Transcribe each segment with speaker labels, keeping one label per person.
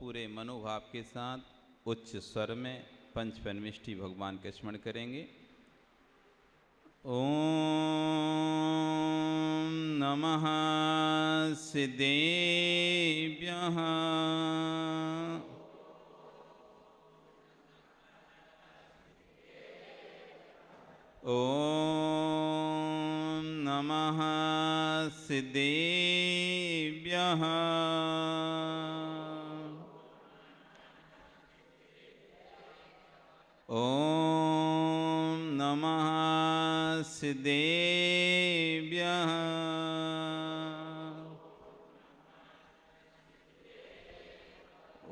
Speaker 1: पूरे मनोभाव के साथ उच्च स्वर में पंच परमेष्टि भगवान का स्मरण करेंगे। ओम नमः सिद्धेभ्यः। ओम नमः सिद्धेभ्यः। ओम नमः सिद्धेभ्यः।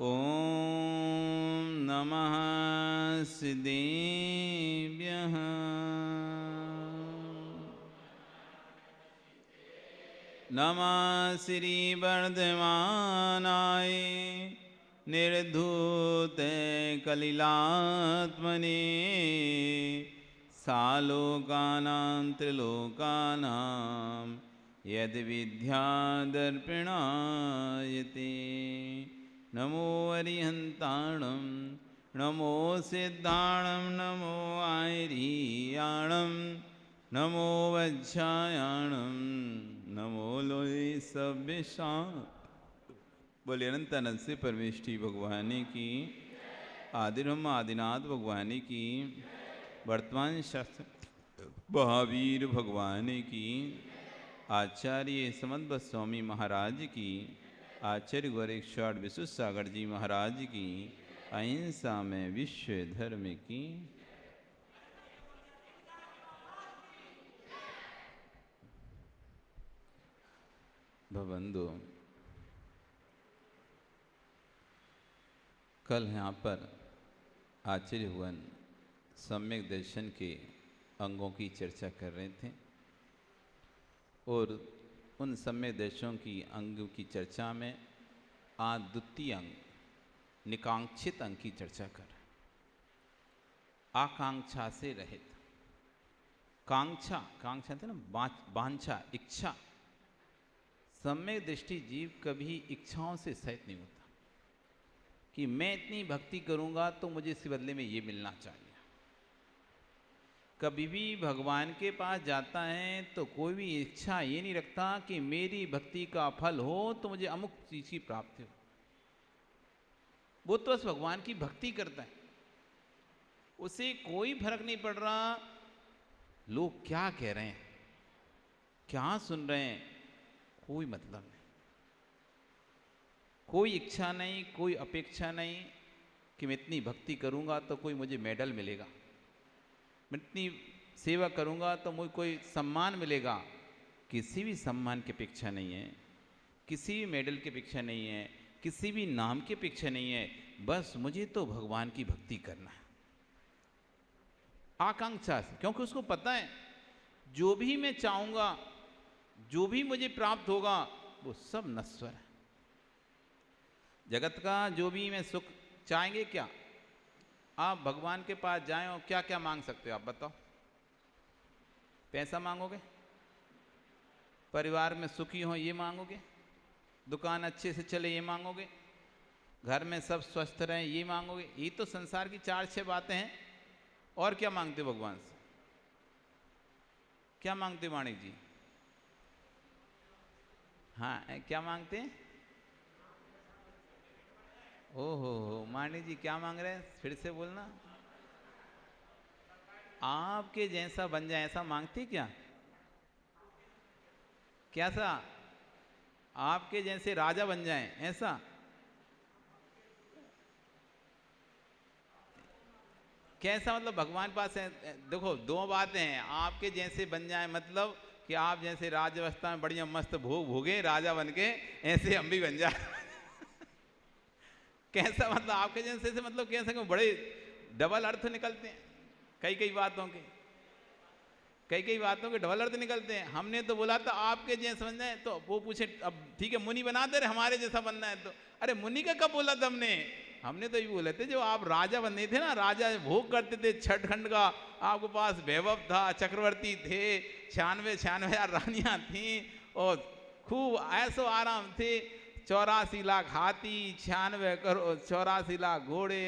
Speaker 1: ओम नमः सिद्धेभ्यः। नमः श्री वर्धमानाय निर्धूते कलिलात्मने सालोकानां त्रिलोकानां यद् विद्यादर्पिणायते। नमो अरिहन्ताणं नमो सिद्धाणं नमो आयर्याणं नमो वज्रायाणं नमो लोये सव्यसां। बोले अनंत अनंत से परमेष्टि भगवान की, आदिब्रह्म आदिनाथ भगवान की, वर्तमान शास्त्र महावीर भगवान की, आचार्य समन्त स्वामी महाराज की, आचार्य गोरक्षाढ़ विशुद्ध सागर जी महाराज की, अहिंसा में विश्व धर्म की। भवंदो, कल यहाँ पर आचार्य भगवान सम्यक दर्शन के अंगों की चर्चा कर रहे थे और उन सम्यक दर्शनों की अंगों की चर्चा में आज द्वितीय अंग निकांक्षित अंग की चर्चा कर रहे हैं। आकांक्षा से रहित। कांक्षा, कांक्षा थे ना, वांछा, इच्छा। सम्यक दृष्टि जीव कभी इच्छाओं से सहित नहीं होता कि मैं इतनी भक्ति करूंगा तो मुझे इस बदले में ये मिलना चाहिए। कभी भी भगवान के पास जाता है तो कोई भी इच्छा ये नहीं रखता कि मेरी भक्ति का फल हो तो मुझे अमुक चीज की प्राप्ति हो। वो तो बस भगवान की भक्ति करता है, उसे कोई फर्क नहीं पड़ रहा लोग क्या कह रहे हैं, क्या सुन रहे हैं, कोई मतलब नहीं। कोई इच्छा नहीं, कोई अपेक्षा नहीं कि मैं इतनी भक्ति करूंगा तो कोई मुझे मेडल मिलेगा, मैं इतनी सेवा करूंगा तो मुझे कोई सम्मान मिलेगा। किसी भी सम्मान की अपेक्षा नहीं है, किसी भी मेडल की अपेक्षा नहीं है, किसी भी नाम की अपेक्षा नहीं है। बस मुझे तो भगवान की भक्ति करना है, आकांक्षा से। क्योंकि उसको पता है जो भी मैं चाहूंगा, जो भी मुझे प्राप्त होगा, वो सब नश्वर है। जगत का जो भी मैं सुख चाहेंगे, क्या आप भगवान के पास जाएं और क्या क्या मांग सकते हो? आप बताओ। पैसा मांगोगे, परिवार में सुखी हो ये मांगोगे, दुकान अच्छे से चले ये मांगोगे, घर में सब स्वस्थ रहें ये मांगोगे। ये तो संसार की 4-6 बातें हैं। और क्या मांगते हो भगवान से? क्या मांगते हो माणिक जी? हाँ, क्या मांगते हैं? ओहो, माणिक जी क्या मांग रहे हैं? फिर से बोलना। आपके जैसा बन जाए ऐसा मांगते क्या? कैसा? आपके जैसे राजा बन जाएं ऐसा? कैसा मतलब? भगवान पास है, देखो 2 बातें हैं। आपके जैसे बन जाए मतलब कि आप जैसे राजवस्था में बढ़िया मस्त भोग भोगे राजा बन के, ऐसे हम भी बन जाए। कैसा मतलब? आपके जैसे से मतलब कैसे? बड़े डबल अर्थ निकलते हैं कई बातों के, कई बातों के डबल अर्थ निकलते हैं। हमने तो बोला था आपके जैसा बनना है, तो वो पूछे अब ठीक है मुनि बना दे रहे, हमारे जैसा बनना है। तो अरे मुनि का कब बोला था हमने तो ये बोले थे जो आप राजा बनने थे ना, राजा भोग करते थे 6 खंड का, आपके पास वैभव था, चक्रवर्ती थे, 96 हजार रानियां थी और खूब ऐसो आराम थे, 84 लाख हाथी, 96 करोड़ 84 लाख घोड़े,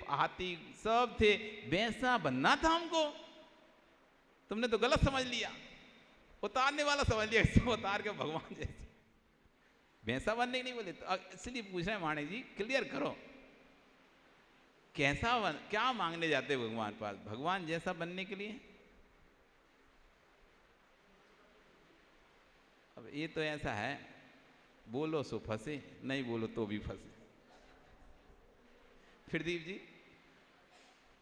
Speaker 1: हाथी सब थे, वैसा बनना था हमको। तुमने तो गलत समझ लिया, उतारने वाला समझ लिया, इसको उतार के भगवान जैसे वैसा बनने की नहीं बोले। तो इसलिए पूछ रहे हैं माणे जी, क्लियर करो कैसा क्या मांगने जाते भगवान पास, भगवान जैसा बनने के लिए। अब ये तो ऐसा है, बोलो सो फंसे, नहीं बोलो तो भी फंसे। फिर दीप जी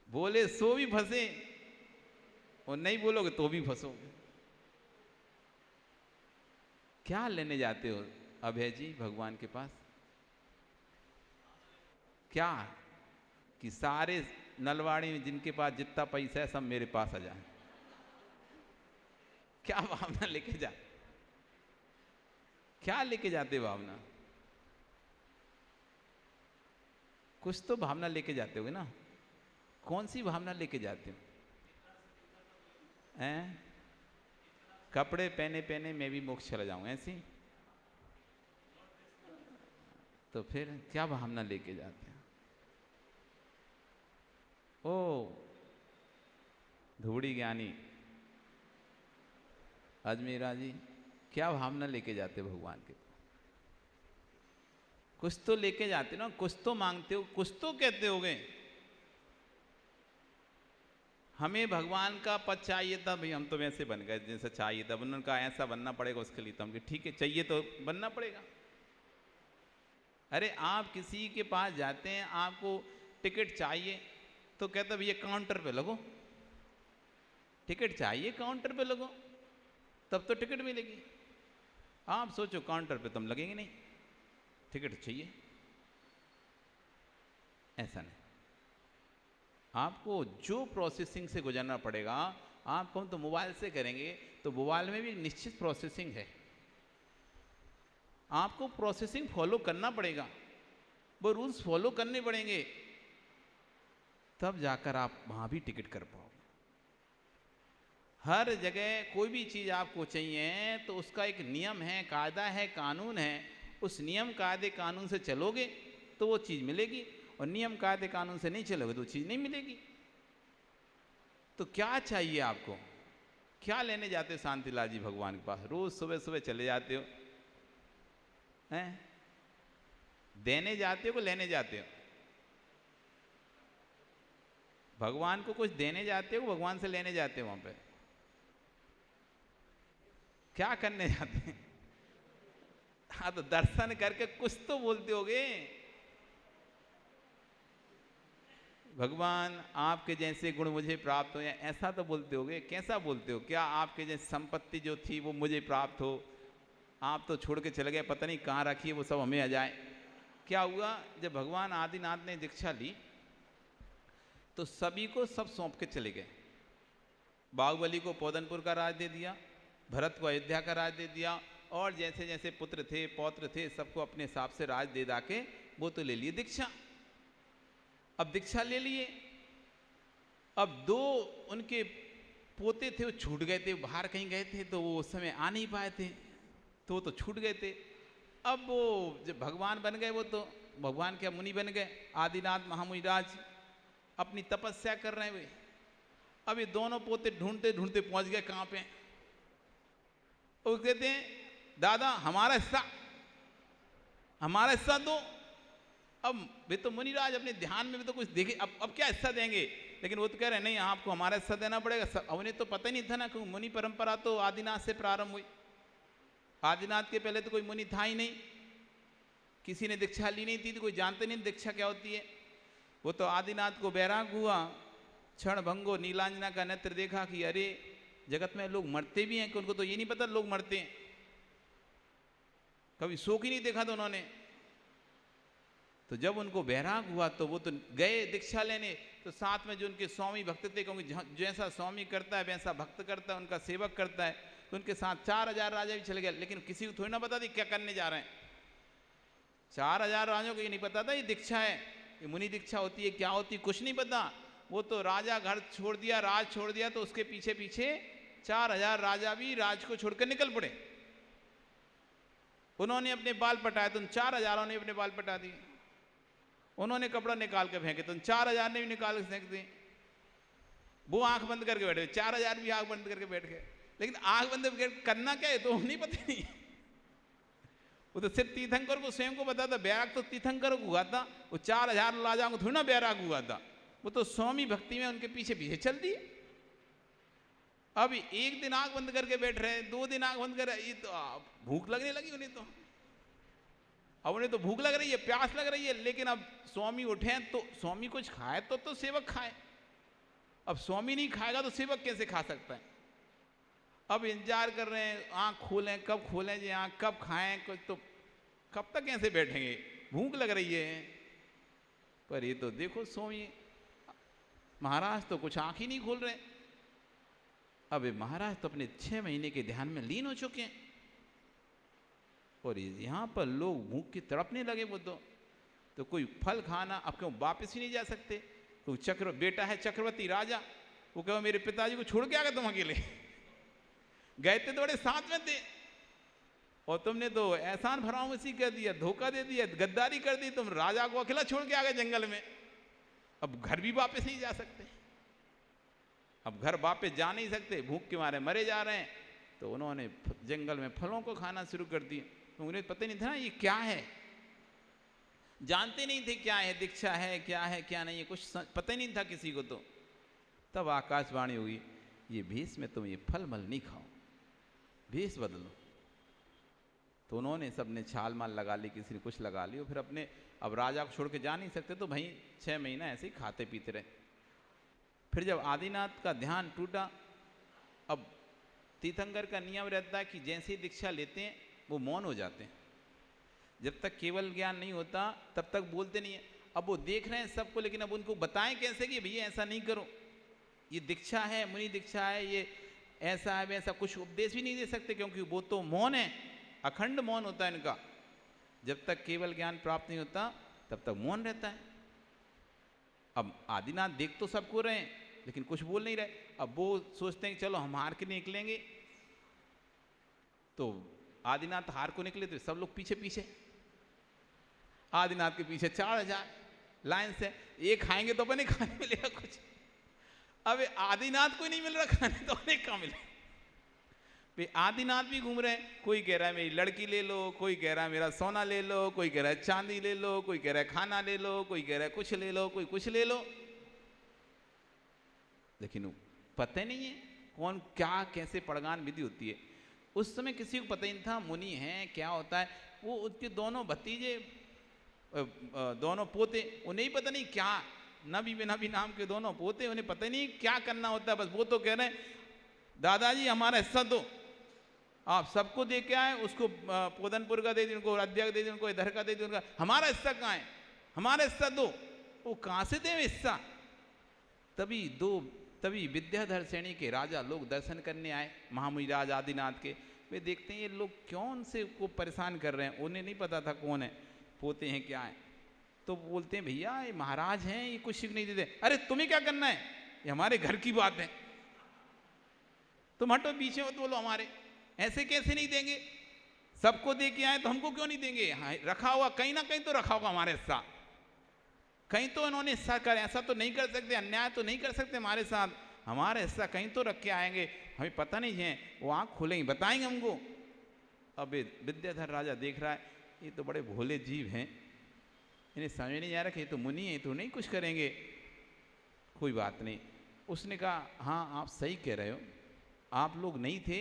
Speaker 1: बोले सो भी फंसे और नहीं बोलोगे तो भी फंसोगे। क्या लेने जाते हो अभय जी भगवान के पास? क्या कि सारे नलवाड़ी में जिनके पास जितना पैसा है सब मेरे पास आ जाए, क्या भावना लेके जा, क्या लेके जाते भावना? कुछ तो भावना लेके जाते हो ना, कौन सी भावना लेके जाते हो? हैं? कपड़े पहने पहने मैं भी मोक्ष चला जाऊं ऐसी? तो फिर क्या भावना लेके जाते हैं? ओ धूड़ी ज्ञानी अजमेरा जी, क्या भावना लेके जाते हो भगवान के? कुछ तो लेके जाते हो ना, कुछ तो मांगते हो, कुछ तो कहते होगे हमें भगवान का पद चाहिए था, भाई हम तो वैसे बन गए जैसे चाहिए था, उन्होंने कहा ऐसा बनना पड़ेगा उसके लिए, तो हम ठीक है चाहिए तो बनना पड़ेगा। अरे आप किसी के पास जाते हैं, आपको टिकट चाहिए तो कहते भैया काउंटर पे लगो, टिकट चाहिए काउंटर पे लगो तब तो टिकट मिलेगी। आप सोचो काउंटर पे तुम लगेंगे नहीं, टिकट चाहिए। ऐसा नहीं, आपको जो प्रोसेसिंग से गुजरना पड़ेगा, आपको हम तो मोबाइल से करेंगे तो मोबाइल में भी निश्चित प्रोसेसिंग है, आपको प्रोसेसिंग फॉलो करना पड़ेगा, वो रूल्स फॉलो करने पड़ेंगे, तब जाकर आप वहां भी टिकट कर पाओगे। हर जगह कोई भी चीज़ आपको चाहिए तो उसका एक नियम है, कायदा है, कानून है, उस नियम कायदे कानून से चलोगे तो वो चीज़ मिलेगी, और नियम कायदे कानून से नहीं चलोगे तो चीज़ नहीं मिलेगी। तो क्या चाहिए आपको? क्या लेने जाते हो शांतिलाल जी भगवान के पास? रोज सुबह सुबह चले जाते हो हैं? देने जाते हो कि लेने जाते हो? भगवान को कुछ देने जाते हो, भगवान से लेने जाते हो? वहां पे क्या करने जाते हैं? हाँ तो दर्शन करके कुछ तो बोलते होगे, भगवान आपके जैसे गुण मुझे प्राप्त हो, या ऐसा तो बोलते होगे। कैसा बोलते हो? क्या आपके जैसे संपत्ति जो थी वो मुझे प्राप्त हो, आप तो छोड़ के चले गए, पता नहीं कहाँ रखी है, वो सब हमें आ जाए। क्या हुआ जब भगवान आदिनाथ ने दीक्षा ली तो सभी को सब सौंप के चले गए। बाहुबली को पौदनपुर का राज दे दिया, भरत को अयोध्या का राज दे दिया, और जैसे जैसे पुत्र थे पौत्र थे सबको अपने हिसाब से राज दे के वो तो ले लिए दीक्षा। अब दीक्षा ले लिए, अब दो उनके पोते थे वो छूट गए थे, बाहर कहीं गए थे तो वो उस समय आ नहीं पाए थे, तो वो तो छूट गए थे। अब वो जब भगवान बन गए, वो तो भगवान के मुनि बन गए, आदिनाथ महामुनिराज अपनी तपस्या कर रहे हुए। अब ये दोनों पोते ढूंढते ढूंढते पहुंच गए कहाँ पे? वो कहते हैं दादा हमारा हिस्सा दो। अब वे तो मुनिराज अपने ध्यान में भी तो कुछ देखे, अब क्या हिस्सा देंगे, लेकिन वो तो कह रहे हैं नहीं आपको हमारा हिस्सा देना पड़ेगा। उन्हें तो पता ही नहीं था ना कि मुनि परंपरा तो आदिनाथ से प्रारंभ हुई, आदिनाथ के पहले तो कोई मुनि था ही नहीं, किसी ने दीक्षा ली नहीं थी, तो कोई जानते नहीं दीक्षा क्या होती है। वो तो आदिनाथ को बैराग हुआ, क्षण भंगो नीलांजना का नेत्र देखा कि अरे जगत में लोग मरते भी हैं, कि उनको तो ये नहीं पता लोग मरते हैं, कभी शोक ही नहीं देखा था उन्होंने। तो जब उनको बैराग हुआ तो वो तो गए दीक्षा लेने, तो साथ में जो उनके स्वामी भक्त थे, क्योंकि जैसा स्वामी करता है वैसा भक्त करता है, उनका सेवक करता है, तो उनके साथ 4000 राजा भी चले गए, लेकिन किसी को थोड़ी ना पता थी क्या करने जा रहे हैं। 4000 राजाओं को ये नहीं पता था ये दीक्षा है, ये मुनि दीक्षा होती है, क्या होती है, कुछ नहीं पता। वो तो राजा घर छोड़ दिया, राज छोड़ दिया, तो उसके पीछे पीछे 4000 राजा भी राज को छोड़कर निकल पड़े। उन्होंने अपने बाल पटाए तो उन 4,000 ने अपने बाल पटा दिए। उन्होंने कपड़ा निकाल के फेंके तो उन 4,000 ने भी निकाल के फेंक दिए। वो आंख बंद करके बैठे, 4,000 भी आंख बंद करके बैठ गए। लेकिन आंख बंद करके करना क्या है तो नहीं पता नहीं। वो तो सिर्फ तीर्थंकर को स्वयं को पता था। बैराग तो तीर्थंकर को हुआ था, वो 4,000 राजाओं को थोड़ी ना बैराग हुआ था। वो तो स्वामी भक्ति में उनके पीछे पीछे चल दिए। अब एक दिन आंख बंद करके बैठ रहे, 2 दिन आंख बंद कर रहे, ये तो भूख लगने लगी उन्हें। तो अब उन्हें तो भूख लग रही है, प्यास लग रही है, लेकिन अब स्वामी उठे तो स्वामी कुछ खाए तो सेवक खाए। अब स्वामी नहीं खाएगा तो सेवक कैसे खा सकता है। अब इंतजार कर रहे हैं, आंख खोलें कब खोलें जी, आंख कब खाएं, कुछ तो कब तक कैसे बैठेंगे, भूख लग रही है। पर ये तो देखो स्वामी महाराज तो कुछ आंख ही नहीं खोल रहे। अब ये महाराज तो अपने 6 महीने के ध्यान में लीन हो चुके हैं और यहाँ पर लोग भूख की तड़पने लगे। वो तो कोई फल खाना, अब क्यों वापस ही नहीं जा सकते। तो बेटा है चक्रवर्ती राजा, वो कहो मेरे पिताजी को छोड़ के आ गए तुम अकेले, गए थे तो बड़े साथ में थे और तुमने तो एहसान फरामोशी कर दिया, धोखा दे दिया, गद्दारी कर दी, तुम राजा को अकेला छोड़ के आ गए जंगल में। अब घर भी वापस नहीं जा सकते, अब घर वापस जा नहीं सकते, भूख के मारे मरे जा रहे हैं। तो उन्होंने जंगल में फलों को खाना शुरू कर दिया। तो उन्हें पता नहीं था ना ये क्या है, जानते नहीं थे क्या है, दीक्षा है क्या है क्या नहीं है, कुछ पता ही नहीं था किसी को। तो तब आकाशवाणी हुई, ये भेष में तुम ये फल मल नहीं खाओ, भेष बदलो। तो उन्होंने सबने छाल माल लगा ली, किसी ने कुछ लगा ली, और फिर अपने अब राजा को छोड़ के जा नहीं सकते तो भाई 6 महीना ऐसे ही खाते पीते रहे। फिर जब आदिनाथ का ध्यान टूटा, अब तीर्थंकर का नियम रहता है कि जैसे ही दीक्षा लेते हैं वो मौन हो जाते हैं। जब तक केवल ज्ञान नहीं होता तब तक बोलते नहीं है। अब वो देख रहे हैं सबको, लेकिन अब उनको बताएं कैसे कि भैया ऐसा नहीं करो, ये दीक्षा है, मुनि दीक्षा है, ये ऐसा है वैसा, कुछ उपदेश भी नहीं दे सकते क्योंकि वो तो मौन है, अखंड मौन होता है इनका। जब तक केवल ज्ञान प्राप्त नहीं होता तब तक मौन रहता है। अब आदिनाथ देख तो सबको रहे हैं लेकिन कुछ बोल नहीं रहे। अब वो सोचते हैं कि चलो हम हार के निकलेंगे, तो आदिनाथ हार को निकले तो सब लोग पीछे पीछे, आदिनाथ के पीछे 4,000 लाइन से। ये खाएंगे तो अपने खाने मिलेगा कुछ, अब आदिनाथ को नहीं मिल रहा खाने तो अपने कहाँ मिले। आदिनाथ भी घूम रहे हैं, कोई कह रहा है मेरी लड़की ले लो, कोई कह रहा है मेरा सोना ले लो, कोई कह रहा है चांदी ले लो, कोई कह रहा है खाना ले लो, कोई कह रहा है कुछ ले लो, कोई कुछ ले लो। लेकिन पता नहीं है कौन क्या कैसे पड़गान विधि होती है। उस समय किसी को पता ही नहीं था मुनि है क्या होता है। वो उसके दोनों भतीजे, दोनों पोते, उन्हें पता नहीं क्या, नबी नबी नाम के दोनों पोते, उन्हें पता नहीं क्या करना होता है। बस वो तो कह रहे हैं दादाजी हमारा हिस्सा दो, आप सबको दे के आए, उसको पोदनपुर का दे दी, उनको अध्यक्ष दे दी, उनको इधर का दे दी, उनका हमारा हिस्सा कहाँ है, हमारा हिस्सा दो। वो कहाँ से दे हिस्सा। तभी विद्याधर श्रेणी के राजा लोग दर्शन करने आए महामुनिराज आदिनाथ के। वे देखते हैं ये लोग क्यों उनसे को परेशान कर रहे हैं, उन्हें नहीं पता था कौन है, पोते हैं क्या है। तो बोलते हैं भैया ये महाराज हैं, ये कुछ सीख नहीं देते। अरे तुम्हें क्या करना है, ये हमारे घर की बात है, तुम हटो पीछे हो, तो बोलो हमारे, ऐसे कैसे नहीं देंगे, सबको दे के आए तो हमको क्यों नहीं देंगे। हाँ, रखा हुआ कहीं ना कहीं तो रखा होगा हमारे हिस्सा, कहीं तो इन्होंने हिस्सा कर, ऐसा तो नहीं कर सकते, अन्याय तो नहीं कर सकते हमारे साथ, हमारा हिस्सा कहीं तो रख के आएंगे, हमें पता नहीं है। वो आँख खोलेंगे बताएंगे हमको। अब विद्याधर राजा देख रहा है ये तो बड़े भोले जीव हैं, इन्हें समझ नहीं आ रहा कि ये तो मुनि है, तो नहीं कुछ करेंगे। कोई बात नहीं, उसने कहा हाँ आप सही कह रहे हो, आप लोग नहीं थे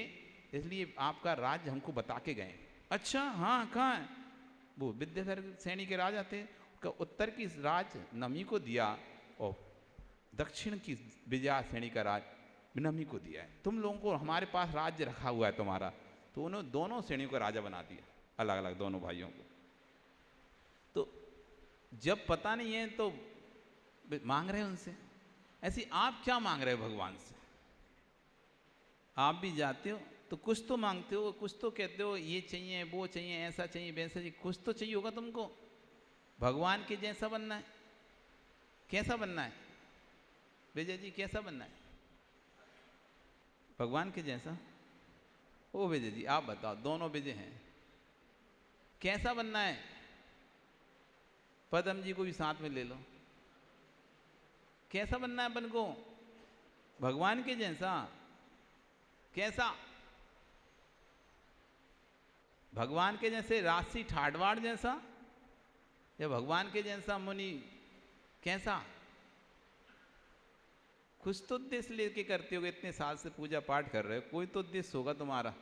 Speaker 1: इसलिए आपका राज्य हमको बता के गए। अच्छा हाँ कहाँ है। वो विद्याधर श्रेणी के राजा थे, का उत्तर की राज नमी को दिया और दक्षिण की विजया श्रेणी का राज नमी को दिया है। तुम लोगों को हमारे पास राज्य रखा हुआ है तुम्हारा। तो उन्होंने दोनों श्रेणियों का राजा बना दिया, अलग अलग दोनों भाइयों को। तो जब पता नहीं है तो मांग रहे हैं उनसे, ऐसी आप क्या मांग रहे हो भगवान से। आप भी जाते हो तो कुछ तो मांगते हो, कुछ तो कहते हो ये चाहिए वो चाहिए, ऐसा चाहिए वैसा चाहिए, कुछ तो चाहिए होगा तुमको। भगवान के जैसा बनना है, कैसा बनना है विजय जी, कैसा बनना है भगवान के जैसा। ओ विजय जी आप बताओ, दोनों विजय हैं, कैसा बनना है? पदम जी को भी साथ में ले लो। कैसा बनना है अपन को? भगवान के जैसा। कैसा? भगवान के जैसे राशि ठाडवाड़ जैसा, या भगवान के जैसा मुनि? कैसा? कुछ तो उद्देश्य लेके करते हो, इतने साल से पूजा पाठ कर रहे हो, कोई तो उद्देश्य होगा तुम्हारा।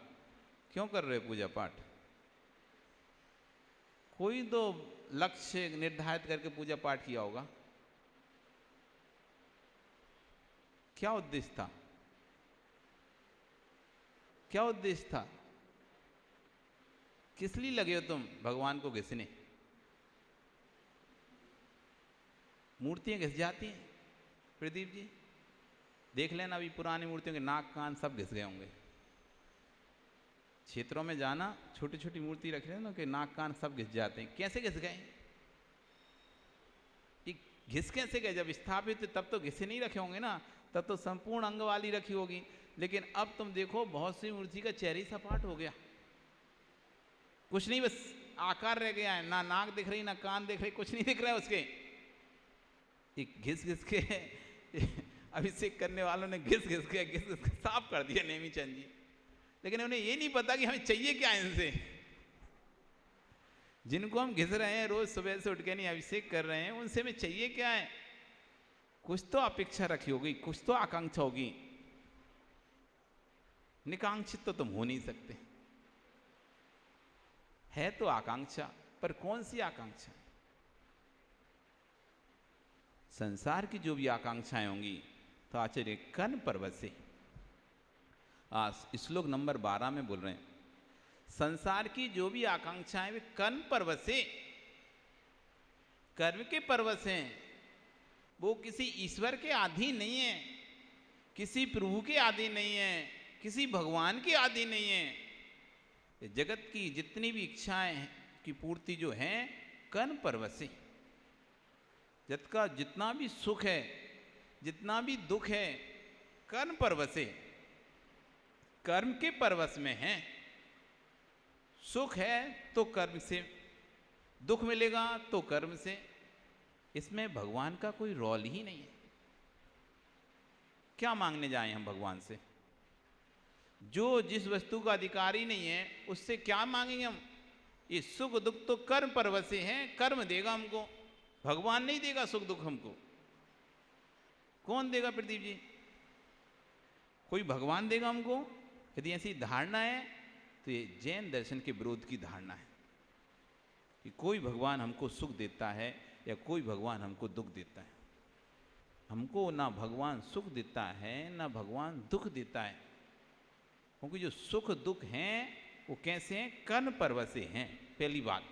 Speaker 1: क्यों कर रहे हो पूजा पाठ? कोई तो लक्ष्य निर्धारित करके पूजा पाठ किया होगा। क्या उद्देश्य था? क्या उद्देश्य था? किस लिए लगे हो तुम भगवान को घिसने? मूर्तियां घिस जाती हैं प्रदीप जी, देख लेना, अभी पुरानी मूर्तियों के नाक कान सब घिस गए होंगे। क्षेत्रों में जाना, छोटी छोटी मूर्ति रख रहे हैं ना कि नाक कान सब घिस जाते हैं। कैसे घिस गए? ये घिस कैसे गए? जब स्थापित थे तब तो घिसे नहीं रखे होंगे ना, तब तो संपूर्ण अंग वाली रखी होगी। लेकिन अब तुम देखो बहुत सी मूर्ति का चेहरा ही सपाट हो गया, कुछ नहीं, बस आकार रह गया है, ना नाक दिख रही ना कान दिख रही, कुछ नहीं दिख रहा है उसके। घिस घिस के अभिषेक करने वालों ने घिस घिस के साफ कर दिया नेमी चंद जी। लेकिन उन्हें ये नहीं पता कि हमें चाहिए क्या इनसे। जिनको हम घिस रहे हैं, रोज सुबह से उठ के नहीं अभिषेक कर रहे हैं, उनसे हमें चाहिए क्या है? कुछ तो अपेक्षा रखी होगी, कुछ तो आकांक्षा होगी। निकांक्षित तो तुम हो नहीं सकते। है तो आकांक्षा, पर कौन सी आकांक्षा? संसार की जो भी आकांक्षाएं होंगी तो आचार्य कर्ण पर्वत से, श्लोक नंबर 12 में बोल रहे हैं, संसार की जो भी आकांक्षाएं वे कर्ण पर्वत से, कर्म के पर्वत से हैं। वो किसी ईश्वर के अधीन नहीं है, किसी प्रभु के अधीन नहीं है, किसी भगवान के अधीन नहीं है। जगत की जितनी भी इच्छाएं की पूर्ति जो है कर्ण पर्वत से। जगत का जितना भी सुख है, जितना भी दुख है, कर्ण पर्वत से, कर्म के पर्वत में है। सुख है तो कर्म से, दुख मिलेगा तो कर्म से। इसमें भगवान का कोई रोल ही नहीं है। क्या मांगने जाएं हम भगवान से? जो जिस वस्तु का अधिकारी नहीं है उससे क्या मांगेंगे हम? ये सुख दुख तो कर्म पर्वत से है, कर्म देगा हमको, भगवान नहीं देगा सुख दुख हमको। कौन देगा प्रदीप जी? कोई भगवान देगा हमको? यदि ऐसी धारणा है तो ये जैन दर्शन के विरोध की धारणा है कि कोई भगवान हमको सुख देता है या कोई भगवान हमको दुख देता है। हमको ना भगवान सुख देता है ना भगवान दुख देता है, क्योंकि जो सुख दुख हैं वो कैसे हैं? कर्ण पर्वत से हैं। पहली बात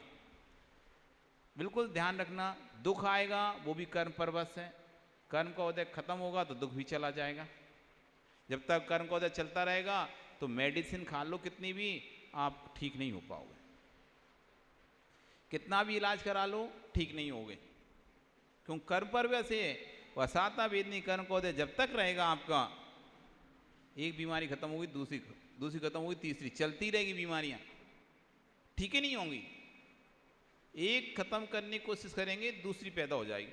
Speaker 1: बिल्कुल ध्यान रखना, दुख आएगा वो भी कर्म पर्वत से। कर्म का उदय खत्म होगा तो दुख भी चला जाएगा। जब तक कर्म का उदय चलता रहेगा तो मेडिसिन खा लो कितनी भी, आप ठीक नहीं हो पाओगे। कितना भी इलाज करा लो ठीक नहीं होगे, क्यों? कर्म पर्वत से वसाता वेदनी कर्म का उदय जब तक रहेगा आपका, एक बीमारी खत्म होगी दूसरी खत्म होगी, तीसरी चलती रहेगी बीमारियां, ठीक ही नहीं होंगी। एक खत्म करने की कोशिश करेंगे दूसरी पैदा हो जाएगी,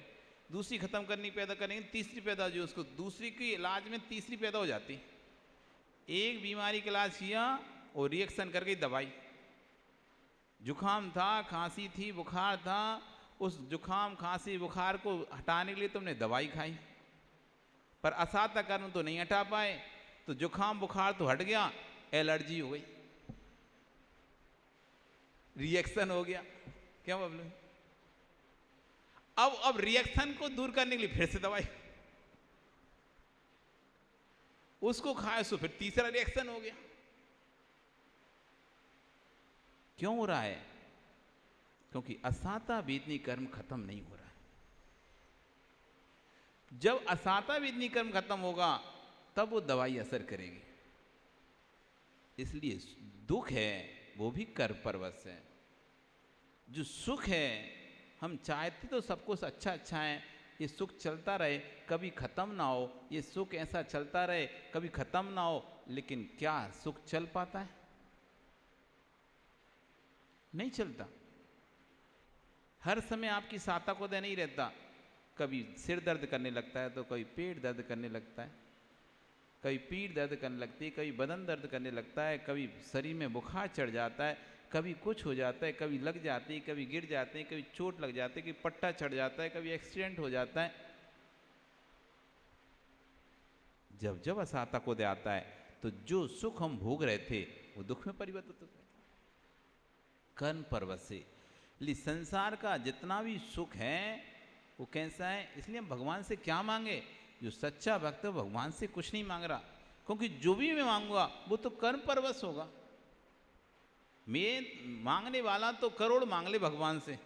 Speaker 1: दूसरी खत्म करने की पैदा करेंगे तीसरी पैदा हो जाएगी, उसको दूसरी की इलाज में तीसरी पैदा हो जाती। एक बीमारी का इलाज किया और रिएक्शन करके दवाई, जुखाम था, खांसी थी, बुखार था, उस जुखाम खांसी बुखार को हटाने के लिए तुमने दवाई खाई, पर असाता कर्म तो नहीं हटा पाए, तो जुखाम बुखार तो हट गया, एलर्जी हो गई, रिएक्शन हो गया। क्या प्रॉब्लम? अब रिएक्शन को दूर करने के लिए फिर से दवाई, उसको खाए तो फिर तीसरा रिएक्शन हो गया। क्यों हो रहा है? क्योंकि असाता वेदनी कर्म खत्म नहीं हो रहा है। जब असाता वेदनी कर्म खत्म होगा तब वो दवाई असर करेगी। इसलिए दुख है वो भी कर्म पर्वत है। जो सुख है हम चाहते तो सब कुछ अच्छा अच्छा है, ये सुख चलता रहे, कभी खत्म ना हो, ये सुख ऐसा चलता रहे कभी खत्म ना हो, लेकिन क्या सुख चल पाता है? नहीं चलता। हर समय आपकी साता को दे नहीं रहता। कभी सिर दर्द करने लगता है तो कभी पेट दर्द करने लगता है, कभी पीठ दर्द करने लगती है, कभी बदन दर्द करने लगता है, कभी शरीर में बुखार चढ़ जाता है, कभी कुछ हो जाता है, कभी लग जाती है, कभी गिर जाते हैं, कभी चोट लग जाती है, कभी पट्टा चढ़ जाता है, कभी एक्सीडेंट हो जाता है। जब जब असाता को दे आता है तो जो सुख हम भोग रहे थे वो दुख में परिवर्तित होता है। कर्म पर्वत से, इसलिए संसार का जितना भी सुख है वो कैसा है, इसलिए हम भगवान से क्या मांगे। जो सच्चा भक्त है भगवान से कुछ नहीं मांग रहा, क्योंकि जो भी मैं मांगूंगा वो तो कर्म परवश होगा। मैं मांगने वाला तो करोड़ मांग ले भगवान से,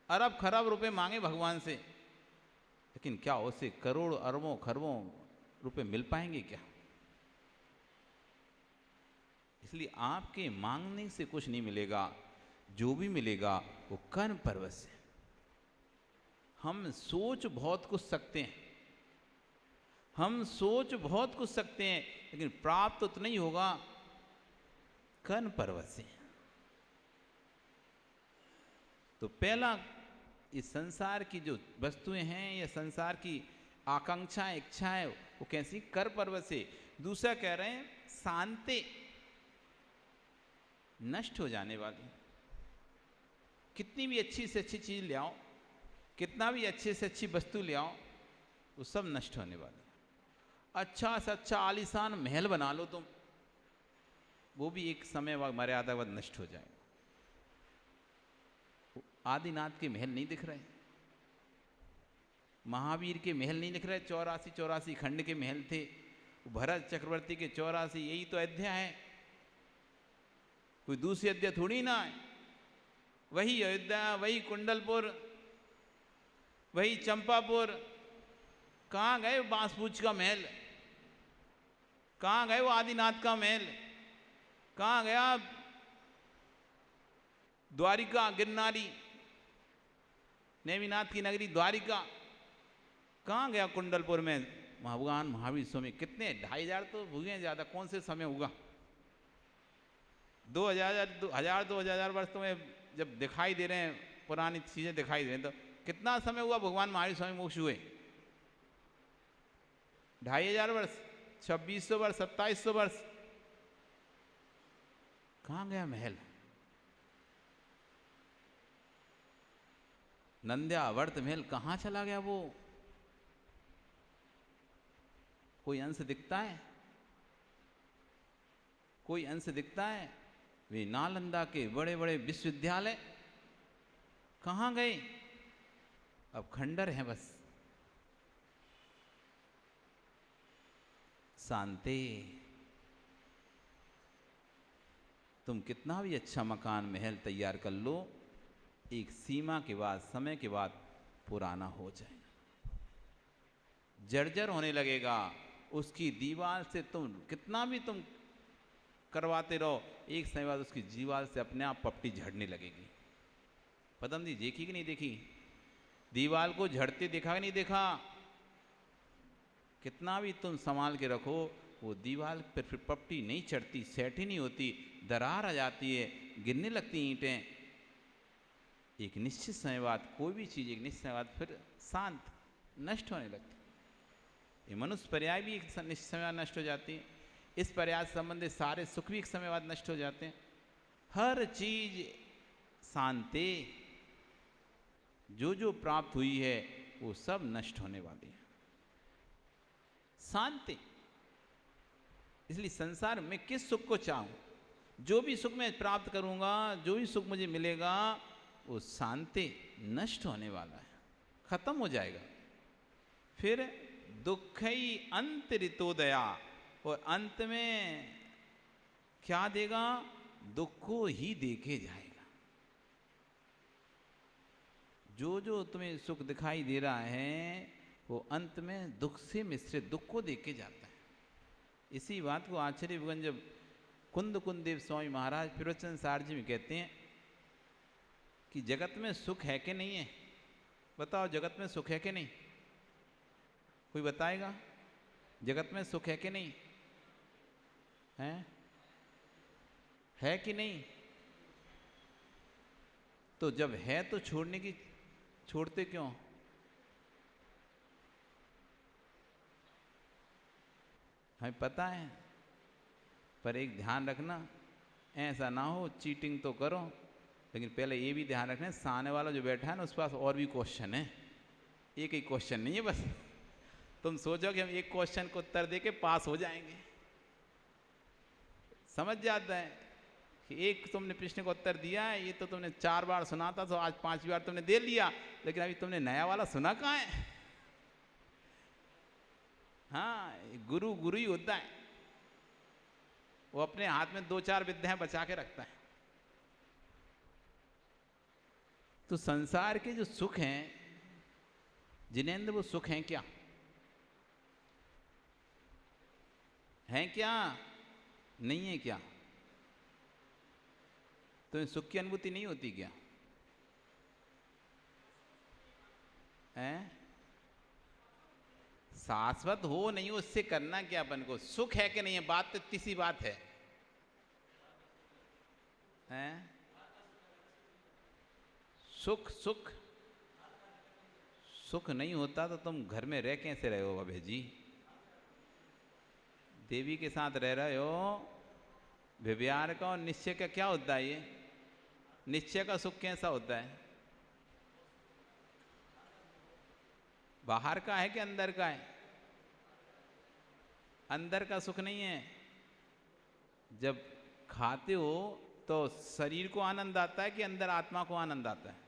Speaker 1: अरब खरब रुपए मांगे भगवान से, लेकिन क्या उसे करोड़ अरबों खरबों रुपए मिल पाएंगे क्या? इसलिए आपके मांगने से कुछ नहीं मिलेगा, जो भी मिलेगा वो कर्म परवश है। हम सोच बहुत कुछ सकते हैं, हम सोच बहुत कुछ सकते हैं, लेकिन प्राप्त तो नहीं होगा कर्म पर्वत से। तो पहला, इस संसार की जो वस्तुएं हैं या संसार की आकांक्षाएं इच्छाएं वो कैसी, कर पर्वत से। दूसरा कह रहे हैं शांति, नष्ट हो जाने वाली। कितनी भी अच्छी से अच्छी चीज ले आओ, कितना भी अच्छे से अच्छी वस्तु ले आओ, वो सब नष्ट होने वाली। अच्छा से अच्छा आलीशान महल बना लो तुम, वो भी एक समय मर्यादा बाद नष्ट हो जाएगा। आदिनाथ के महल नहीं दिख रहे, महावीर के महल नहीं दिख रहे, 84 खंड के महल थे, भरत चक्रवर्ती के 84, यही तो अयोध्या है, कोई दूसरी अयोध्या थोड़ी ना है। वही अयोध्या, वही कुंडलपुर, वही चंपापुर। कहाँ गए बांसपूछ का महल, कहाँ गए वो आदिनाथ का महल, कहाँ गया द्वारिका, गिरनारी, नेमिनाथ की नगरी द्वारिका, कहाँ गया कुंडलपुर में भगवान महावीर स्वामी? कितने 2500 तो हुए हैं, ज़्यादा कौन से समय होगा? 2000 वर्ष तो में जब दिखाई दे रहे हैं, पुरानी चीज़ें दिखाई दे रही हैं, तो कितना समय हुआ भगवान महावीर स्वामी मोक्ष हुए? 2500 वर्ष, 2600 वर्ष, 2700 वर्ष। कहाँ गया महल? नंद्यावर्त महल कहाँ चला गया वो? कोई अंश दिखता है? कोई अंश दिखता है? वे नालंदा के बड़े बड़े विश्वविद्यालय कहाँ गए? अब खंडर है बस। शांति, तुम कितना भी अच्छा मकान महल तैयार कर लो, एक सीमा के बाद, समय के बाद पुराना हो जाएगा, जर्जर होने लगेगा। उसकी दीवार से तुम कितना भी तुम करवाते रहो, एक समय बाद उसकी दीवार से अपने आप पपटी झड़ने लगेगी। पदम जी देखी कि नहीं देखी? दीवार को झड़ते देखा कि नहीं देखा? कितना भी तुम संभाल के रखो, वो दीवार पर फिर पपटी नहीं चढ़ती, सेट ही नहीं होती, दरार आ जाती है, गिरने लगती ईंटें। एक निश्चित समय बाद कोई भी चीज़ एक निश्चित समय बाद फिर शांत नष्ट होने लगती। ये मनुष्य पर्याय भी एक निश्चित समय बाद नष्ट हो जाती है। इस पर्याय से संबंधित सारे सुख भी एक समय बाद नष्ट हो जाते हैं। हर चीज शांति, जो जो प्राप्त हुई है वो सब नष्ट होने वाली है। शांति, इसलिए संसार में किस सुख को चाहूं, जो भी सुख मैं प्राप्त करूंगा, जो भी सुख मुझे मिलेगा, वो शांति नष्ट होने वाला है, खत्म हो जाएगा। फिर दुखई अंत ऋतोदया, और अंत में क्या देगा? दुख को ही देके जाएगा। जो जो तुम्हें सुख दिखाई दे रहा है वो अंत में दुख से मिश्रित दुख को देके जाता है। इसी बात को आचार्य भगवान जब कुंद देव स्वामी महाराज प्रवचन सार जी में कहते हैं कि जगत में सुख है कि नहीं है? बताओ, जगत में सुख है कि नहीं? कोई बताएगा? जगत में सुख है कि नहीं है कि नहीं? तो जब है तो छोड़ने की छोड़ते क्यों? हमें पता है, पर एक ध्यान रखना, ऐसा ना हो चीटिंग तो करो, लेकिन पहले ये भी ध्यान रखना सामने वाला जो बैठा है ना, उसके पास और भी क्वेश्चन है, एक ही क्वेश्चन नहीं है बस। तुम सोचो कि हम एक क्वेश्चन को उत्तर देके पास हो जाएंगे, समझ जाता है कि एक तुमने प्रश्न को उत्तर दिया है, ये तो तुमने 4 बार सुना था, तो आज 5वीं बार तुमने दे लिया, लेकिन अभी तुमने नया वाला सुना कहाँ है? हाँ, गुरु गुरु ही होता है, वो अपने हाथ में 2-4 विद्याएं बचा के रखता है। तो संसार के जो सुख हैं जिनेंद्र, वो सुख हैं क्या? हैं क्या? नहीं है क्या? तो सुख की अनुभूति नहीं होती क्या? हैं? शाश्वत हो नहीं, उससे करना क्या अपन को? सुख है कि नहीं है, बात तो इतनी सी बात है। हैं? सुख सुख सुख नहीं होता तो तुम घर में रह कैसे रहे हो बाबे जी? देवी के साथ रह रहे हो, व्यवहार का और निश्चय का क्या होता है? ये निश्चय का सुख कैसा होता है? बाहर का है कि अंदर का है? अंदर का सुख नहीं है। जब खाते हो तो शरीर को आनंद आता है कि अंदर आत्मा को आनंद आता है?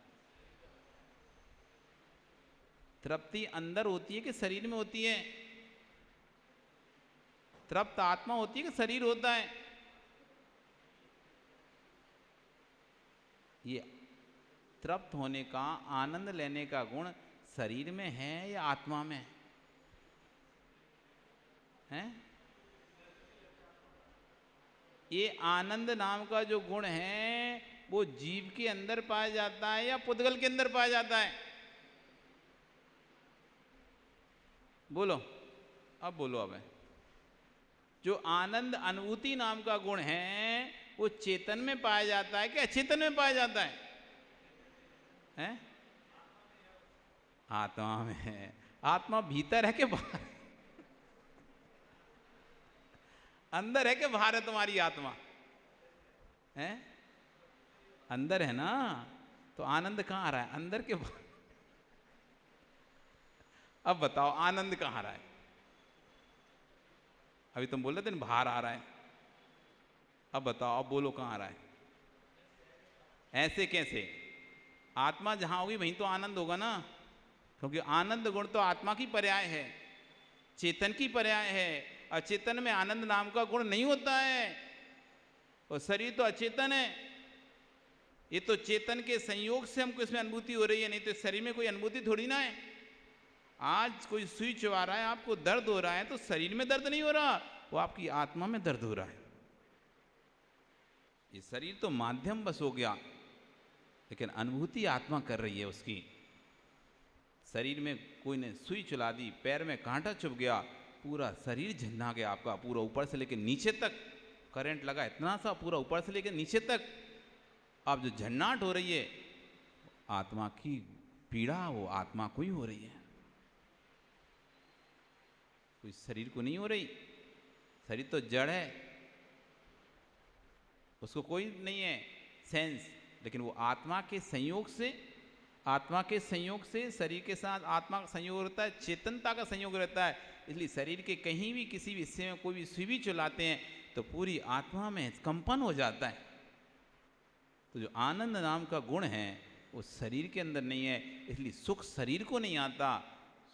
Speaker 1: तृप्ति अंदर होती है कि शरीर में होती है? तृप्त आत्मा होती है कि शरीर होता है? ये तृप्त होने का, आनंद लेने का गुण शरीर में है या आत्मा में है? ये आनंद नाम का जो गुण है वो जीव के अंदर पाया जाता है या पुद्गल के अंदर पाया जाता है? बोलो, अब बोलो। अब जो आनंद अनुभूति नाम का गुण है वो चेतन में पाया जाता है कि अचेतन में पाया जाता है? हैं? आत्मा में। आत्मा भीतर है कि बाहर? अंदर है कि बाहर है तुम्हारी आत्मा? है? अंदर है ना, तो आनंद कहाँ आ रहा है, अंदर के बाहर? अब बताओ आनंद कहाँ आ रहा है? अभी तुम बोल रहे थे बाहर आ रहा है, अब बताओ, अब बोलो कहाँ आ रहा है? ऐसे कैसे? आत्मा जहां होगी वहीं तो आनंद होगा ना, क्योंकि आनंद गुण तो आत्मा की पर्याय है, चेतन की पर्याय है। अचेतन में आनंद नाम का गुण नहीं होता है, और शरीर तो अचेतन है। ये तो चेतन के संयोग से हमको इसमें अनुभूति हो रही है, नहीं तो शरीर में कोई अनुभूति थोड़ी ना है। आज कोई सुई चबा रहा है, आपको दर्द हो रहा है, तो शरीर में दर्द नहीं हो रहा, वो आपकी आत्मा में दर्द हो रहा है। ये शरीर तो माध्यम बस हो गया, लेकिन अनुभूति आत्मा कर रही है उसकी। शरीर में कोई ने सुई चला दी, पैर में कांटा चुभ गया, पूरा शरीर झन्ना गया आपका, पूरा ऊपर से लेकर नीचे तक करंट लगा, इतना सा पूरा ऊपर से लेकर नीचे तक। अब जो झन्नाट हो रही है आत्मा की पीड़ा, वो आत्मा को ही हो रही है, कोई शरीर को नहीं हो रही। शरीर तो जड़ है, उसको कोई नहीं है सेंस, लेकिन वो आत्मा के संयोग से, आत्मा के संयोग से शरीर के साथ आत्मा का संयोग रहता है, चेतनता का संयोग रहता है। इसलिए शरीर के कहीं भी किसी भी हिस्से में कोई भी सुई भी चलाते हैं तो पूरी आत्मा में कंपन हो जाता है। तो जो आनंद नाम का गुण है वो शरीर के अंदर नहीं है, इसलिए सुख शरीर को नहीं आता,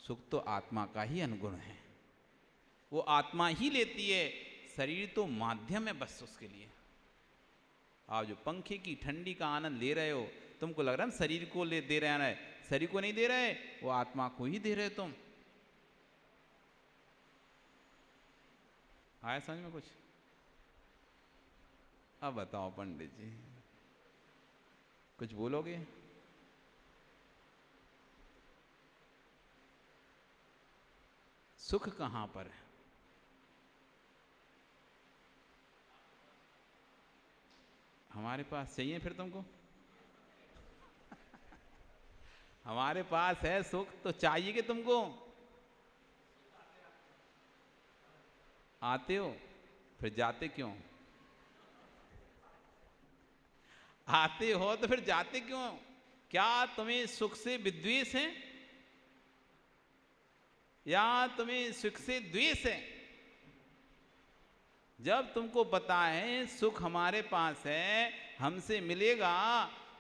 Speaker 1: सुख तो आत्मा का ही अनुगुण है, वो आत्मा ही लेती है, शरीर तो माध्यम है बस उसके लिए। आप जो पंखे की ठंडी का आनंद ले रहे हो, तुमको लग रहा है शरीर को ले दे रहे हैं, शरीर को नहीं दे रहे, वो आत्मा को ही दे रहे तुम। आया समझ में कुछ? अब बताओ पंडित जी, कुछ बोलोगे? सुख कहां पर है? हमारे पास चाहिए फिर तुमको? हमारे पास है सुख तो चाहिए कि तुमको? आते हो फिर जाते क्यों? आते हो तो फिर जाते क्यों? क्या तुम्हें सुख से विद्वेष है या तुम्हें सुख से द्वेष है? जब तुमको पता है सुख हमारे पास है, हमसे मिलेगा,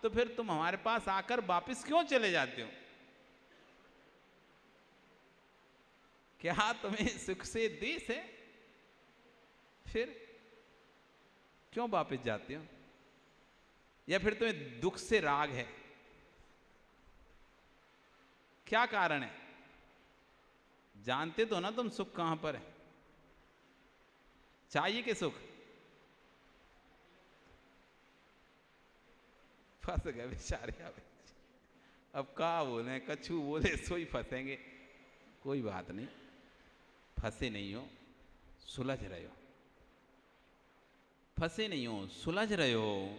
Speaker 1: तो फिर तुम हमारे पास आकर वापस क्यों चले जाते हो? क्या तुम्हें सुख से द्वेष है? फिर क्यों वापस जाते हो? या फिर तुम्हें दुख से राग है? क्या कारण है? जानते तो ना तुम सुख कहां पर है? चाहिए कि सुख? फंस गए बेचारे। अब क्या बोले, कछू बोले सोई फंसेंगे। कोई बात नहीं, फंसे नहीं हो, सुलझ रहे हो। फंसे नहीं हो, सुलझ रहे हो।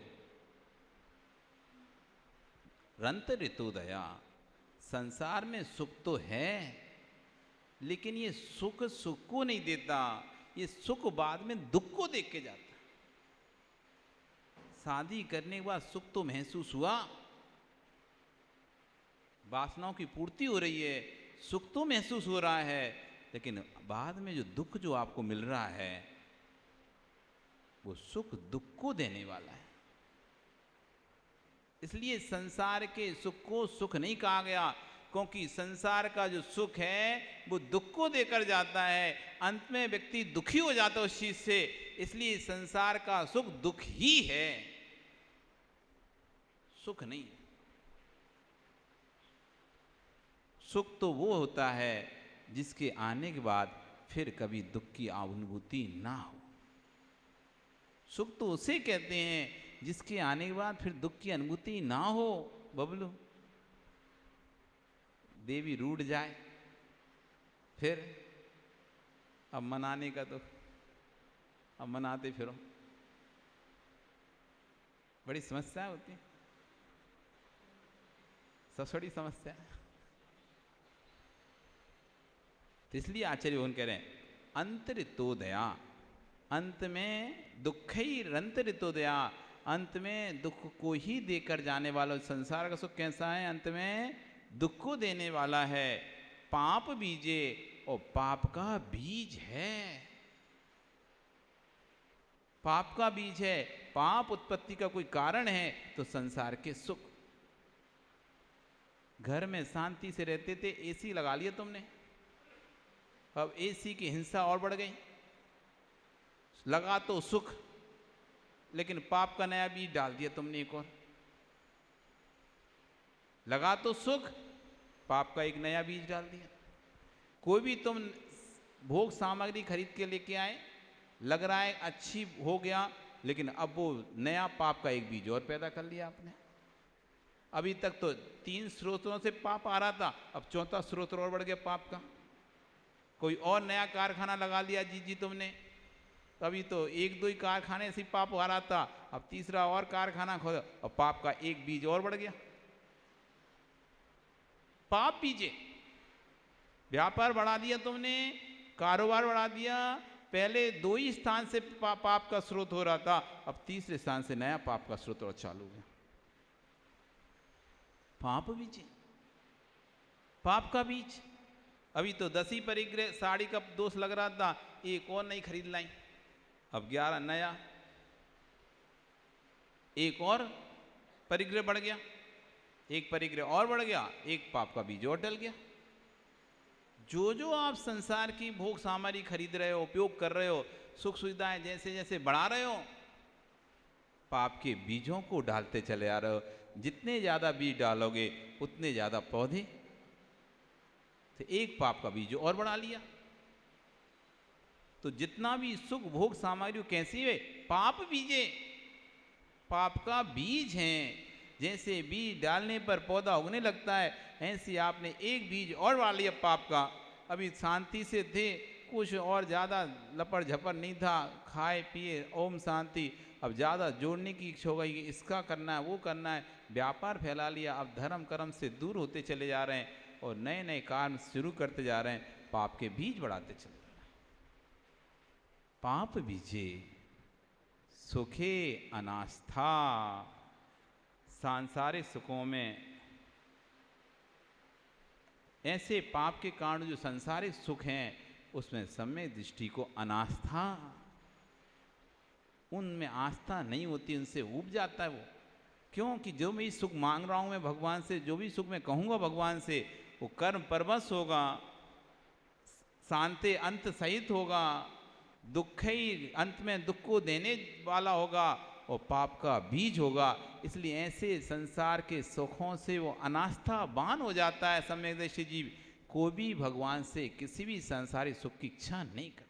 Speaker 1: रंत ऋतुदया, संसार में सुख तो है, लेकिन ये सुख सुख को नहीं देता, ये सुख बाद में दुख को देख के जाता। शादी करने के बाद सुख तो महसूस हुआ, वासनाओं की पूर्ति हो रही है, सुख तो महसूस हो रहा है, लेकिन बाद में जो दुख जो आपको मिल रहा है वो सुख दुख को देने वाला है। इसलिए संसार के सुख को सुख नहीं कहा गया, क्योंकि संसार का जो सुख है वो दुख को देकर जाता है, अंत में व्यक्ति दुखी हो जाता है उस चीज से। इसलिए संसार का सुख दुख ही है, सुख नहीं। सुख तो वो होता है जिसके आने के बाद फिर कभी दुख की अनुभूति ना हो। सुख तो उसे कहते हैं जिसके आने के बाद फिर दुख की अनुभूति ना हो। बबलू, देवी रूठ जाए फिर अब मनाने का तो अब मनाते फिरो, बड़ी समस्या होती है, सबसे बड़ी समस्या है। तो इसलिए आचार्य भगवान कह रहे हैं अंतरितोदया, अंत में दुख ही रंतरितोदया, अंत में दुख को ही देकर जाने वाला। संसार का सुख कैसा है? अंत में दुख को देने वाला है। पाप बीजे, और पाप का बीज है, पाप का बीज है। पाप उत्पत्ति का कोई कारण है तो संसार के सुख। घर में शांति से रहते थे, एसी लगा लिया तुमने, अब एसी की हिंसा और बढ़ गई। लगा तो सुख, लेकिन पाप का नया बीज डाल दिया तुमने एक और। लगा तो सुख, पाप का एक नया बीज डाल दिया। कोई भी तुम भोग सामग्री खरीद के लेके आए, लग रहा है अच्छी हो गया, लेकिन अब वो नया पाप का एक बीज और पैदा कर लिया आपने। अभी तक तो 3 स्रोतों से पाप आ रहा था, अब 4था स्रोत और बढ़ गया पाप का। कोई और नया कारखाना लगा लिया जी तुमने, अभी तो 1-2 ही कारखाने से पाप आ रहा था, अब तीसरा और कारखाना खोला और पाप का एक बीज और बढ़ गया। पाप बीजे, व्यापार बढ़ा दिया तुमने, कारोबार बढ़ा दिया। पहले 2 ही स्थान से पाप का स्रोत हो रहा था, अब तीसरे स्थान से नया पाप का स्रोत और चालू हो गया। पाप बीजे, पाप का बीज। अभी तो 10 ही परिग्रह साड़ी का दोष लग रहा था, एक और नहीं खरीद लाई, अब 11 नया, एक और परिग्रह बढ़ गया, एक परिग्रह और बढ़ गया, एक पाप का बीज और डल गया। जो जो आप संसार की भोग सामग्री खरीद रहे हो, उपयोग कर रहे हो, सुख सुविधाएं जैसे जैसे बढ़ा रहे हो, पाप के बीजों को डालते चले आ रहे हो। जितने ज्यादा बीज डालोगे उतने ज्यादा पौधे। तो एक पाप का बीज और बढ़ा लिया। तो जितना भी सुख भोग सामग्री कैसी है, पाप बीजे, पाप का बीज हैं। जैसे बीज डालने पर पौधा उगने लगता है, ऐसे आपने एक बीज और डाल लिया पाप का। अभी शांति से थे, कुछ और ज़्यादा लपड़ झपड़ नहीं था, खाए पिए ओम शांति, अब ज़्यादा जोड़ने की इच्छा हो गई कि इसका करना है, वो करना है, व्यापार फैला लिया। अब धर्म कर्म से दूर होते चले जा रहे हैं और नए नए काम शुरू करते जा रहे हैं, पाप के बीज बढ़ाते चले जा रहे हैं। पाप बीजे सुखे अनास्था, सांसारिक सुखों में ऐसे पाप के कारण जो सांसारिक सुख हैं उसमें सम्यक दृष्टि को अनास्था, उनमें आस्था नहीं होती, उनसे ऊब जाता है वो। क्योंकि जो मैं सुख मांग रहा हूं मैं भगवान से, जो भी सुख मैं कहूंगा भगवान से, वो कर्म परवश होगा, शांति अंत सहित होगा, दुख ही अंत में दुख को देने वाला होगा और पाप का बीज होगा। इसलिए ऐसे संसार के सुखों से वो अनास्थावान हो जाता है। सम्यकदर्शी जीव कोई भी भगवान से किसी भी संसारिक सुख की इच्छा नहीं करता।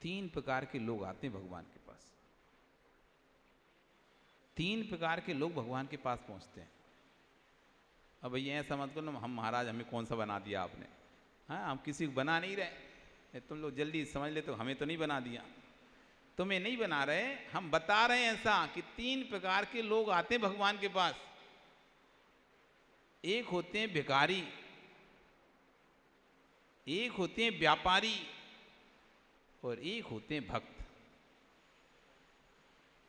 Speaker 1: 3 प्रकार के लोग आते हैं भगवान के पास। 3 प्रकार के लोग भगवान के पास पहुंचते हैं। अब भैया ऐसा मत करो हम महाराज हमें कौन सा बना दिया आपने, हाँ हम किसी को बना नहीं रहे, तुम लोग जल्दी समझ ले तो हमें तो नहीं बना दिया, तुम्हें नहीं बना रहे, हम बता रहे हैं ऐसा कि 3 प्रकार के लोग आते हैं भगवान के पास। एक होते हैं भिखारी, एक होते हैं व्यापारी और एक होते हैं भक्त।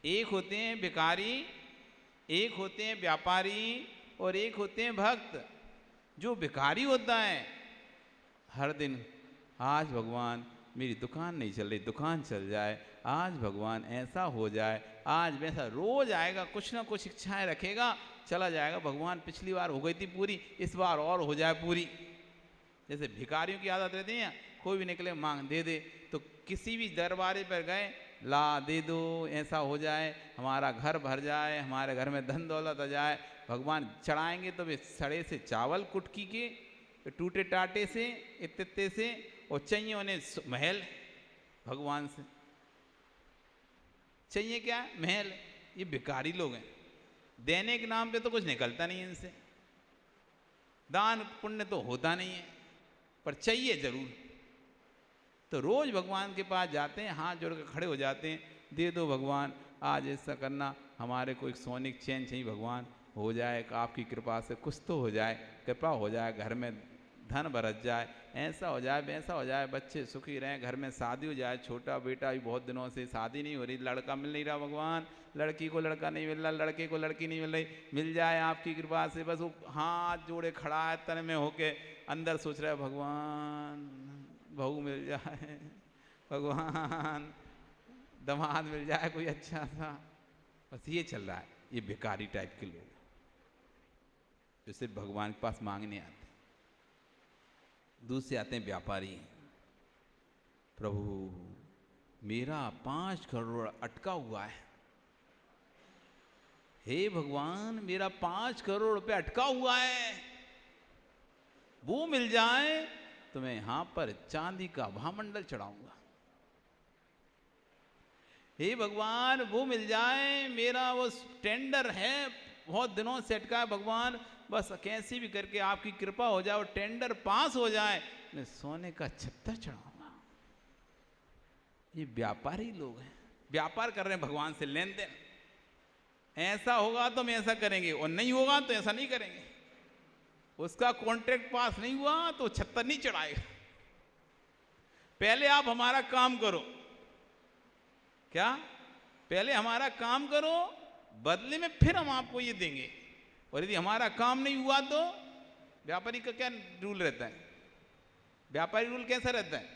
Speaker 1: एक होते हैं भिखारी, एक होते हैं व्यापारी और एक होते हैं भक्त। जो भिखारी होता है हर दिन आज भगवान मेरी दुकान नहीं चल रही, दुकान चल जाए, आज भगवान ऐसा हो जाए, आज वैसा, रोज आएगा कुछ ना कुछ इच्छाएं रखेगा, चला जाएगा भगवान पिछली बार हो गई थी पूरी, इस बार और हो जाए पूरी। जैसे भिखारियों की आदत रहती है, कोई भी निकले मांग दे दे, तो किसी भी दरबारे पर गए ला दे दो, ऐसा हो जाए, हमारा घर भर जाए, हमारे घर में धन दौलत आ जाए। भगवान चढ़ाएंगे तो वे सड़े से चावल कुटकी के, टूटे टाटे से, इत्ते से, और चाहिए उन्हें महल भगवान से। चाहिए क्या? महल। ये भिखारी लोग हैं, देने के नाम पे तो कुछ निकलता नहीं इनसे, दान पुण्य तो होता नहीं है, पर चाहिए जरूर। तो रोज भगवान के पास जाते हैं, हाथ जोड़ कर खड़े हो जाते हैं, दे दो भगवान, आज ऐसा करना, हमारे को एक सोने की चैन चाहिए भगवान, हो जाए आपकी कृपा से, कुछ तो हो जाए, कृपा हो जाए, घर में धन बरस जाए, ऐसा हो जाए, वैसा हो जाए, बच्चे सुखी रहें, घर में शादी हो जाए, छोटा बेटा भी बहुत दिनों से शादी नहीं हो रही, लड़का मिल नहीं रहा भगवान, लड़की को लड़का नहीं मिल रहा, लड़के को लड़की नहीं मिल रही, मिल जाए आपकी कृपा से। बस वो हाथ जोड़े खड़ा है तन में होके, अंदर सोच रहा है भगवान बहू मिल जाए, भगवान दामाद मिल जाए कोई अच्छा सा, बस ये चल रहा है। ये भिखारी टाइप के लोग जो सिर्फ भगवान के पास मांगने आते। दूसरे आते हैं व्यापारी, प्रभु मेरा 5 करोड़ अटका हुआ है, हे भगवान मेरा 5 करोड़ रुपए अटका हुआ है, वो मिल जाए तो मैं यहां पर चांदी का महामंडल चढ़ाऊंगा। हे भगवान वो मिल जाए, मेरा वो टेंडर है बहुत दिनों से अटका है भगवान, बस कैसी भी करके आपकी कृपा हो जाए, वो टेंडर पास हो जाए, मैं सोने का छत्ता चढ़ाऊंगा। ये व्यापारी लोग हैं, व्यापार कर रहे हैं भगवान से, लेन देन। ऐसा होगा तो हम ऐसा करेंगे और नहीं होगा तो ऐसा नहीं करेंगे। उसका कॉन्ट्रैक्ट पास नहीं हुआ तो छत्ता नहीं चढ़ाएगा। पहले आप हमारा काम करो, क्या? पहले हमारा काम करो, बदले में फिर हम आपको ये देंगे। और यदि हमारा काम नहीं हुआ तो व्यापारी का क्या रूल रहता है? व्यापारी रूल कैसा रहता है?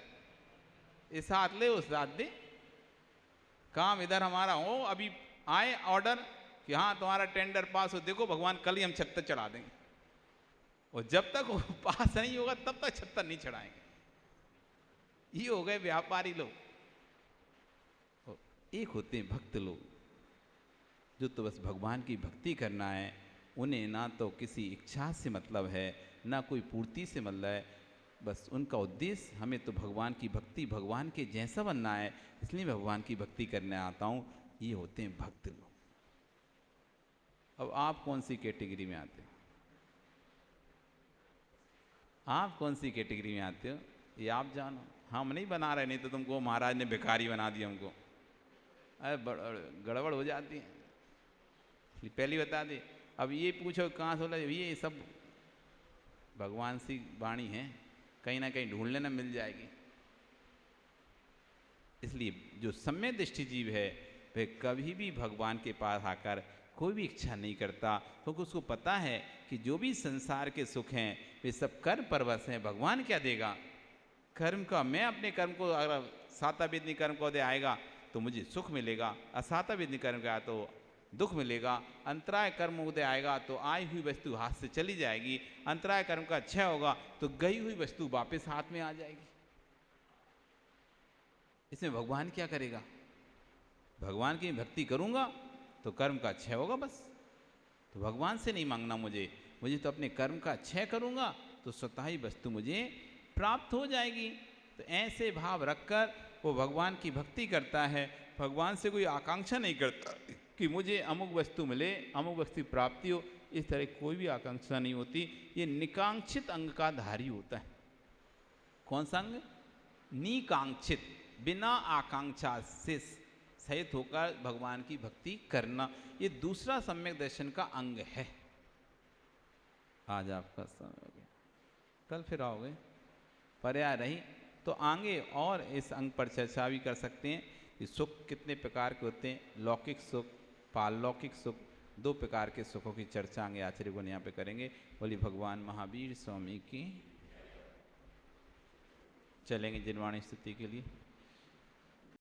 Speaker 1: इस हाथ ले उस हाथ दे, काम इधर हमारा हो, अभी आए ऑर्डर कि हाँ तुम्हारा टेंडर पास हो, देखो भगवान कल ही हम छत्ता चढ़ा देंगे, और जब तक वो पास नहीं होगा तब तक छत्ता नहीं चढ़ाएंगे। ये हो गए व्यापारी लोग। एक होते हैं भक्त लोग, जो तो बस भगवान की भक्ति करना है, उन्हें ना तो किसी इच्छा से मतलब है, ना कोई पूर्ति से मतलब है, बस उनका उद्देश्य हमें तो भगवान की भक्ति, भगवान के जैसा बनना है, इसलिए भगवान की भक्ति करने आता हूँ। ये होते हैं भक्त लोग। अब आप कौन सी कैटेगरी में आते हो? आप कौन सी कैटेगरी में आते हो ये आप जानो। हम नहीं बना रहे, नहीं तो तुमको महाराज ने भिखारी बना दिया हमको। अरे गड़बड़ हो जाती है, पहले बता दे। अब ये पूछो कहाँ से बोला, ये सब भगवान सी वाणी है, कहीं ना कहीं ढूंढ लेना मिल जाएगी। इसलिए जो सम्यक दृष्टि जीव है वह कभी भी भगवान के पास आकर कोई भी इच्छा नहीं करता, क्योंकि उसको पता है कि जो भी संसार के सुख हैं वे सब कर्म परवश हैं। भगवान क्या देगा? कर्म का। मैं अपने कर्म को, अगर साताविधि कर्म को दे आएगा तो मुझे सुख मिलेगा, असाताविधि कर्म का तो दुख मिलेगा। अंतराय कर्म उदय आएगा तो आई हुई वस्तु हाथ से चली जाएगी, अंतराय कर्म का क्षय होगा तो गई हुई वस्तु वापस हाथ में आ जाएगी। इसमें भगवान क्या करेगा? भगवान की भक्ति करूंगा तो कर्म का क्षय होगा बस। तो भगवान से नहीं मांगना मुझे तो अपने कर्म का क्षय करूंगा तो स्वतः ही वस्तु मुझे प्राप्त हो जाएगी। तो ऐसे भाव रखकर वो भगवान की भक्ति करता है, भगवान से कोई आकांक्षा नहीं करता कि मुझे अमुक वस्तु मिले, अमुक वस्तु प्राप्ति हो, इस तरह कोई भी आकांक्षा नहीं होती। ये निकांक्षित अंग का धारी होता है। कौन सा अंग? निकांक्षित, बिना आकांक्षा से सहित होकर भगवान की भक्ति करना, ये दूसरा सम्यक दर्शन का अंग है। आज आपका समय हो गया, कल फिर आओगे, पर्याय रही तो आगे और इस अंग पर चर्चा भी कर सकते हैं कि सुख कितने प्रकार के होते हैं, लौकिक सुख, पारलौकिक सुख, दो प्रकार के सुखों की चर्चा आगे आचार्य गुण यहाँ पे करेंगे। बोली भगवान महावीर स्वामी की। चलेंगे जिनवाणी स्तुति के लिए।